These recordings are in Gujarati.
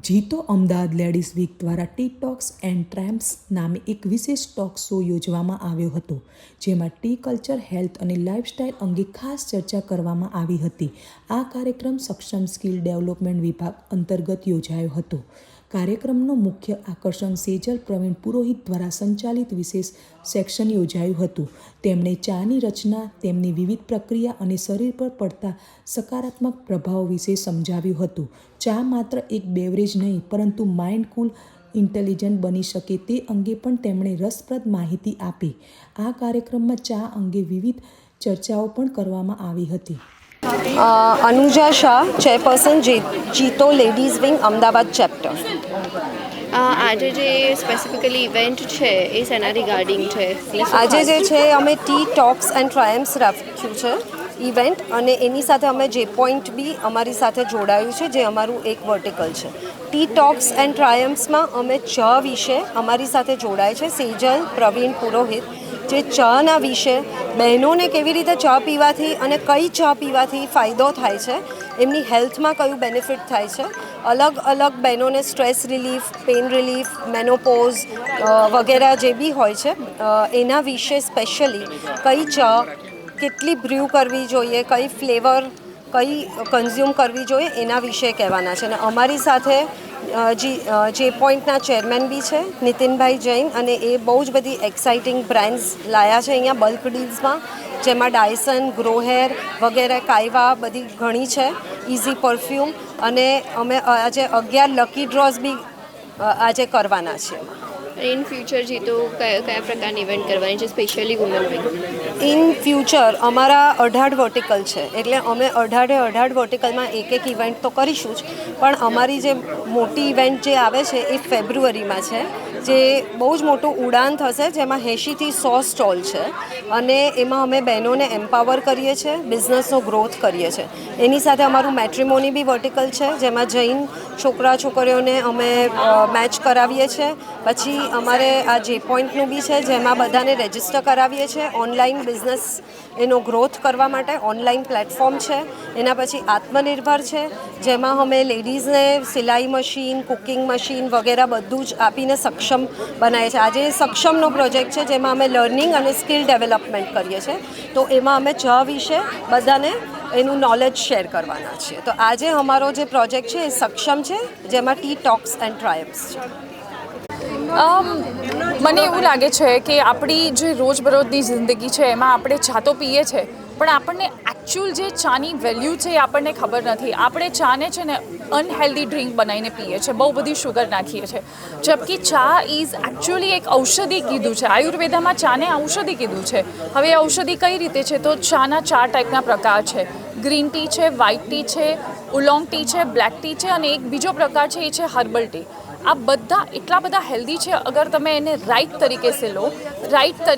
જીતો અમદાવાદ લેડીઝ વીક દ્વારા ટી ટોક્સ એન્ડ ટ્રેમ્પ્સ નામે એક વિશેષ ટોક શો યોજવામાં આવ્યો હતો, જેમાં ટી કલ્ચર, હેલ્થ અને લાઇફસ્ટાઇલ અંગે ખાસ ચર્ચા કરવામાં આવી હતી. આ કાર્યક્રમ સક્ષમ સ્કિલ ડેવલપમેન્ટ વિભાગ અંતર્ગત યોજાયો હતો. કાર્યક્રમનો મુખ્ય આકર્ષણ સેજલ પ્રવીણ પુરોહિત દ્વારા સંચાલિત વિશેષ સેક્શન યોજાયું હતું. તેમણે ચાની રચના, તેમની વિવિધ પ્રક્રિયા અને શરીર પર પડતા સકારાત્મક પ્રભાવ વિશે સમજાવ્યું હતું. ચા માત્ર એક બેવરેજ નહીં, પરંતુ માઇન્ડ કૂલ, ઇન્ટેલિજન્ટ બની શકે તે અંગે પણ તેમણે રસપ્રદ માહિતી આપી. આ કાર્યક્રમમાં ચા અંગે વિવિધ ચર્ચાઓ પણ કરવામાં આવી હતી. अनुजा शाह, चेयरपर्सन जीतो लेडीज़ विंग अमदावाद चैप्टर. આજે જે સ્પેસિફિકલી ઇવેન્ટ છે એ શેના રિગાર્ડિંગ છે? આજે જે છે અમે ટી ટોક્સ એન્ડ ટ્રાયમ્સ રાખ્યું છે ઇવેન્ટ, અને એની સાથે અમે જે પોઈન્ટ બી અમારી સાથે જોડાયું છે, જે અમારું એક વર્ટિકલ છે. ટી ટોક્સ એન્ડ ટ્રાયમ્સમાં અમે ચા વિશે અમારી સાથે જોડાય છે સેજલ પ્રવીણ પુરોહિત, જે ચાના વિશે બહેનોને કેવી રીતે ચા પીવાથી અને કઈ ચા પીવાથી ફાયદો થાય છે, એમની હેલ્થમાં કયું બેનિફિટ થાય છે, અલગ અલગ બહેનોને stress relief, pain relief, menopause વગેરે જે બી હોય છે એના વિશે સ્પેશિયલી કઈ ચા કેટલી બ્ર્યુ કરવી જોઈએ, કઈ ફ્લેવર કઈ કન્ઝ્યુમ કરવી જોઈએ એના વિશે કહેવાના છે. અને અમારી સાથે જે પોઈન્ટના ચેરમેન બી છે નીતિનભાઈ જૈન, અને એ બહુ જ બધી એક્સાઇટિંગ બ્રાન્ડ્સ લાયા છે અહીંયા બલ્ક ડીલ્સમાં, જેમાં ડાયસન, ગ્રોહેર વગેરે, કાયવા બધી ઘણી છે, ઇઝી પરફ્યુમ, અને અમે આજે 11 લકી ડ્રોઝ બી આજે કરવાના છીએ. ઇન ફ્યુચર જીતો કયા પ્રકારની ઇવેન્ટ કરવાની છે, specially woman wing? In future અમારા 18 વર્ટિકલ છે, એટલે અમે 18 વર્ટિકલમાં એક ઇવેન્ટ તો કરીશું જ, પણ અમારી જે મોટી ઇવેન્ટ જે આવે છે એ ફેબ્રુઆરીમાં છે, જે બહુ જ મોટું ઉડાન થશે, જેમાં 80 થી 100 સ્ટોલ છે, અને એમાં અમે બહેનોને એમ્પાવર કરીએ છીએ, બિઝનેસનો ગ્રોથ કરીએ છીએ. એની સાથે અમારું મેટ્રિમોની બી વર્ટિકલ છે, જેમાં જૈન છોકરા છોકરીઓને અમે મેચ કરાવીએ છીએ. પછી અમારે આ જે પોઈન્ટનું બી છે, જેમાં બધાને રજિસ્ટર કરાવીએ છીએ ઓનલાઈન બિઝનેસ એનો ગ્રોથ કરવા માટે. ઓનલાઈન પ્લેટફોર્મ છે. એના પછી આત્મનિર્ભર છે, જેમાં અમે લેડીઝને સિલાઈ મશીન, કુકિંગ મશીન વગેરે બધું જ આપીને સક્ષમ બનાવીએ છીએ. આજે સક્ષમનો પ્રોજેક્ટ છે, જેમાં અમે લર્નિંગ અને સ્કિલ ડેવલપમેન્ટ કરીએ છીએ. તો એમાં અમે ચા વિશે બધાને એનું નોલેજ શેર કરવાના છીએ. તો આજે અમારો જે પ્રોજેક્ટ છે એ સક્ષમ છે, જેમાં ટી ટોક્સ એન્ડ ટ્રાયમ્સ છે. મને એવું લાગે છે કે આપણી જે રોજબરોજની જિંદગી છે એમાં આપણે ચા તો પીએ છીએ, પણ આપણને એકચ્યુઅલ જે ચાની વેલ્યુ છે એ આપણને ખબર નથી. આપણે ચાને છે ને અનહેલ્ધી ડ્રિંક બનાવીને પીએ છીએ, બહુ બધી શુગર નાખીએ છીએ, જબકી ચા ઇઝ એકચ્યુઅલી એક ઔષધિ કીધું છે. આયુર્વેદામાં ચાને ઔષધિ કીધું છે. હવે ઔષધિ કઈ રીતે છે? તો ચાના 4 ટાઈપના પ્રકાર છે. ગ્રીન ટી છે, વ્હાઇટ ટી છે, ઉલોંગ ટી છે, બ્લેક ટી છે, અને એક બીજો પ્રકાર છે એ છે હર્બલ ટી. આ બધા એટલા બધા હેલ્ધી છે. અગર તમે એને રાઈટ તરીકે સે લો, રાઈટ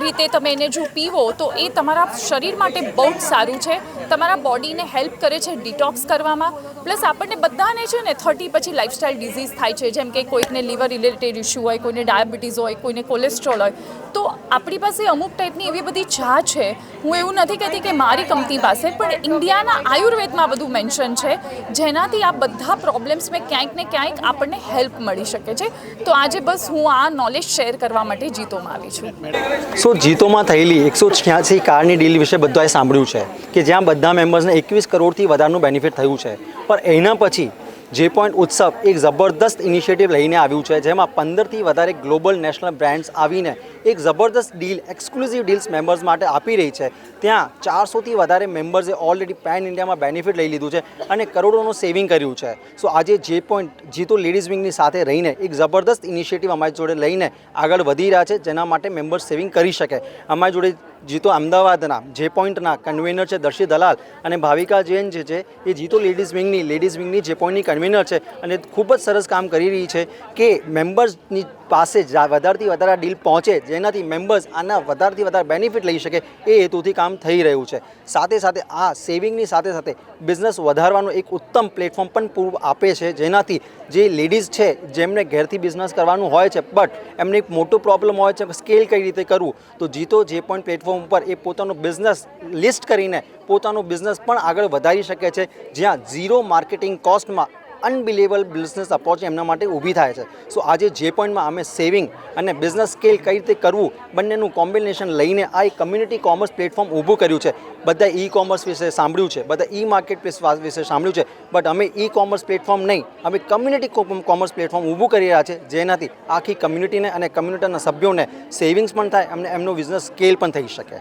રીતે તમે એને જો પીવો તો એ તમારા શરીર માટે બહુ જ સારું છે. તમારા બોડીને હેલ્પ કરે છે ડિટોક્સ કરવામાં. પ્લસ આપણને બધાને છે ને 30 પછી લાઇફસ્ટાઇલ ડિઝીઝ થાય છે, જેમ કે કોઈકને લીવર રિલેટેડ ઇસ્યુ હોય, કોઈને ડાયાબિટીસ હોય, કોઈને કોલેસ્ટ્રોલ હોય. તો આપણી પાસે અમુક ટાઈપની એવી બધી ચા છે. હું એવું નથી કહેતી કે મારી કંપની પાસે, પણ ઇન્ડિયાના આયુર્વેદમાં બધું મેન્શન છે, જેનાથી આ બધા પ્રોબ્લેમ્સમાં ક્યાંક ને ક્યાંક આપણને હેલ્પ મળી શકે છે. તો આજે બસ હું આ નોલેજ શેર કરવા માટે જીતોમાં આવી છું. જીતોમાં થયેલી 186 કારની ડીલ વિશે બધાએ સાંભળ્યું છે, કે જ્યાં બધા મેમ્બર્સને 21 કરોડથી વધારનું બેનિફિટ થયું છે. પણ એના પછી જે પોઈન્ટ ઉત્સવ એક જબરદસ્ત ઇનિશિયેટિવ લઈને આવ્યું છે, જેમાં 15થી વધારે ગ્લોબલ નેશનલ બ્રાન્ડ્સ આવીને એક જબરદસ્ત ડીલ, એક્સક્લુઝિવ ડીલ્સ મેમ્બર્સ માટે આપી રહી છે. ત્યાં 400થી વધારે મેમ્બર્સે ઓલરેડી પેન ઇન્ડિયામાં બેનિફિટ લઈ લીધું છે અને કરોડોનું સેવિંગ કર્યું છે. સો આજે જે પોઈન્ટ જીતો લેડીઝ વિંગની સાથે રહીને એક જબરદસ્ત ઇનિશિયેટિવ અમારી જોડે લઈને આગળ વધી રહ્યા છે, જેના માટે મેમ્બર્સ સેવિંગ કરી શકે. અમારી જોડે જીતો અમદાવાદના જે પોઈન્ટના કન્વીનર છે દર્શી દલાલ, અને ભાવિકા જૈન જે છે એ જીતો લેડીઝ વિંગની જે પોઈન્ટની કન્વીનર છે, અને ખૂબ જ સરસ કામ કરી રહી છે કે મેમ્બર્સની પાસે વધારેથી વધારે ડીલ પહોંચે, જેનાથી મેમ્બર્સ આના વધારેથી વધારે બેનિફિટ લઈ શકે, એ હેતુથી કામ થઈ રહ્યું છે. સાથે સાથે આ સેવિંગની સાથે સાથે બિઝનેસ વધારવાનું એક ઉત્તમ પ્લેટફોર્મ પણ પૂરું આપે છે, જેનાથી જે લેડીઝ છે જેમને ઘેરથી બિઝનેસ કરવાનું હોય છે, બટ એમને એક મોટો પ્રોબ્લેમ હોય છે સ્કેલ કઈ રીતે કરવું, તો જીતો જે પોઈન્ટ પ્લેટફોર્મ ઉપર એ પોતાનો બિઝનેસ લિસ્ટ કરીને પોતાનો બિઝનેસ પણ આગળ વધારી શકે છે, જ્યાં ઝીરો માર્કેટિંગ કોસ્ટમાં અનબિલિવેબલ બિઝનેસ અપ્રોચ એમના માટે ઊભી થાય છે. સો આજે જે પોઈન્ટમાં અમે સેવિંગ અને બિઝનેસ સ્કેલ કઈ રીતે કરવું બંનેનું કોમ્બિનેશન લઈને આ એક કમ્યુનિટી કોમર્સ પ્લેટફોર્મ ઊભું કર્યું છે. બધા ઈ કોમર્સ વિશે સાંભળ્યું છે, બધા ઈ માર્કેટ પ્લેસ વિશે સાંભળ્યું છે, બટ અમે ઈ કોમર્સ પ્લેટફોર્મ નહીં, અમે કમ્યુનિટી કોમર્સ પ્લેટફોર્મ ઊભું કરી રહ્યા છે, જેનાથી આખી કમ્યુનિટીને અને કમ્યુનિટીના સભ્યોને સેવિંગ્સ પણ થાય અને એમનો બિઝનેસ સ્કેલ પણ થઈ શકે.